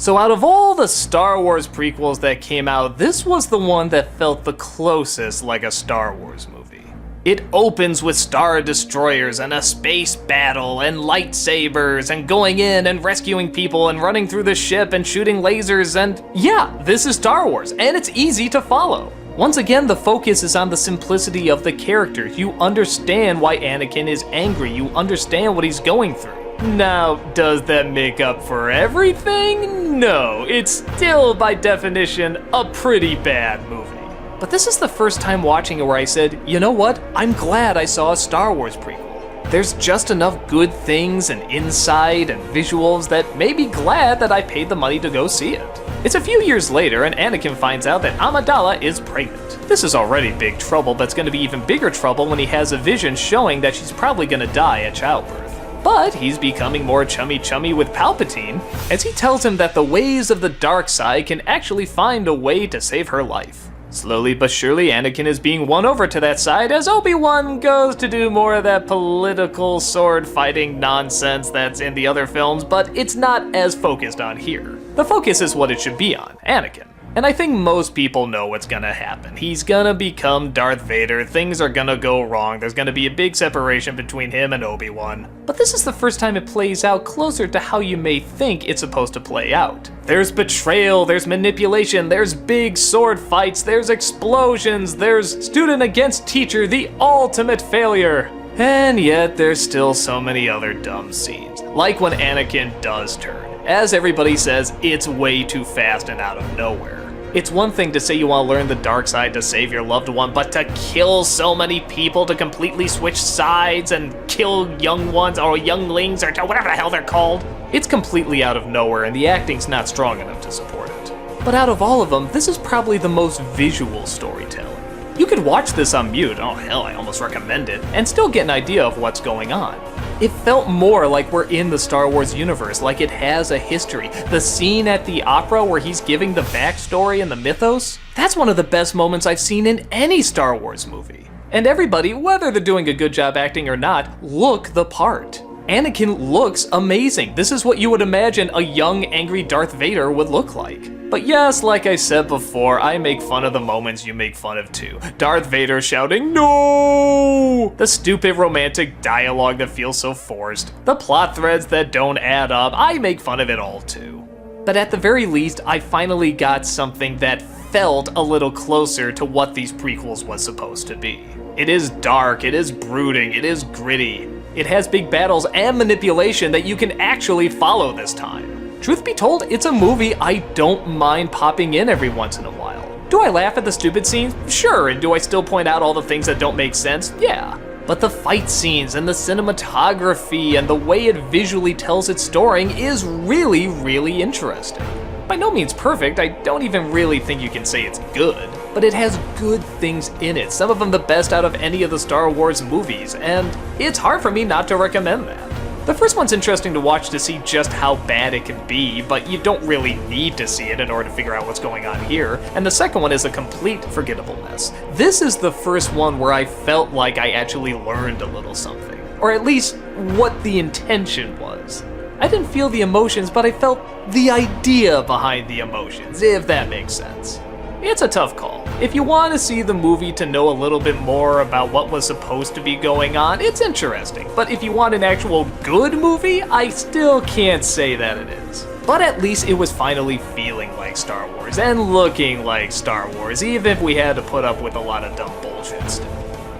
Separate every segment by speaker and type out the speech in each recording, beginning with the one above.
Speaker 1: So out of all the Star Wars prequels that came out, this was the one that felt the closest like a Star Wars movie. It opens with Star Destroyers and a space battle and lightsabers and going in and rescuing people and running through the ship and shooting lasers and yeah, this is Star Wars and it's easy to follow. Once again, the focus is on the simplicity of the character. You understand why Anakin is angry, you understand what he's going through. Now, does that make up for everything? No, it's still by definition a pretty bad movie. But this is the first time watching it where I said, you know what, I'm glad I saw a Star Wars prequel. There's just enough good things and insight and visuals that made me glad that I paid the money to go see it. It's a few years later and Anakin finds out that Amidala is pregnant. This is already big trouble, but it's going to be even bigger trouble when he has a vision showing that she's probably going to die at childbirth. But he's becoming more chummy with Palpatine as he tells him that the ways of the dark side can actually find a way to save her life. Slowly but surely, Anakin is being won over to that side as Obi-Wan goes to do more of that political sword fighting nonsense that's in the other films, but it's not as focused on here. The focus is what it should be on, Anakin. And I think most people know what's gonna happen. He's gonna become Darth Vader, things are gonna go wrong, there's gonna be a big separation between him and Obi-Wan. But this is the first time it plays out closer to how you may think it's supposed to play out. There's betrayal, there's manipulation, there's big sword fights, there's explosions, there's student against teacher, the ultimate failure. And yet there's still so many other dumb scenes, like when Anakin does turn. As everybody says, it's way too fast and out of nowhere. It's one thing to say you want to learn the dark side to save your loved one, but to kill so many people, to completely switch sides and kill young ones or younglings or whatever the hell they're called, it's completely out of nowhere and the acting's not strong enough to support it. But out of all of them, this is probably the most visual storytelling. You could watch this on mute, oh hell, I almost recommend it, and still get an idea of what's going on. It felt more like we're in the Star Wars universe, like it has a history. The scene at the opera where he's giving the backstory and the mythos, that's one of the best moments I've seen in any Star Wars movie. And everybody, whether they're doing a good job acting or not, look the part. Anakin looks amazing. This is what you would imagine a young, angry Darth Vader would look like. But yes, like I said before, I make fun of the moments you make fun of too. Darth Vader shouting, "No!" The stupid romantic dialogue that feels so forced. The plot threads that don't add up. I make fun of it all too. But at the very least, I finally got something that felt a little closer to what these prequels was supposed to be. It is dark, it is brooding, it is gritty. It has big battles and manipulation that you can actually follow this time. Truth be told, it's a movie I don't mind popping in every once in a while. Do I laugh at the stupid scenes? Sure, and do I still point out all the things that don't make sense? Yeah. But the fight scenes and the cinematography and the way it visually tells its story is really, really interesting. By no means perfect, I don't even really think you can say it's good, but it has good things in it, some of them the best out of any of the Star Wars movies, and it's hard for me not to recommend that. The first one's interesting to watch to see just how bad it can be, but you don't really need to see it in order to figure out what's going on here, and the second one is a complete forgettable mess. This is the first one where I felt like I actually learned a little something, or at least what the intention was. I didn't feel the emotions, but I felt the idea behind the emotions, if that makes sense. It's a tough call. If you want to see the movie to know a little bit more about what was supposed to be going on, it's interesting. But if you want an actual good movie, I still can't say that it is. But at least it was finally feeling like Star Wars and looking like Star Wars, even if we had to put up with a lot of dumb bullshit still.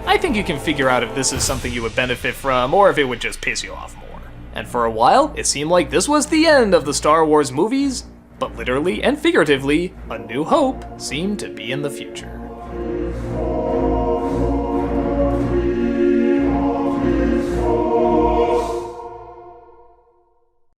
Speaker 1: I think you can figure out if this is something you would benefit from or if it would just piss you off more. And for a while, it seemed like this was the end of the Star Wars movies, but literally and figuratively, A New Hope seemed to be in the future.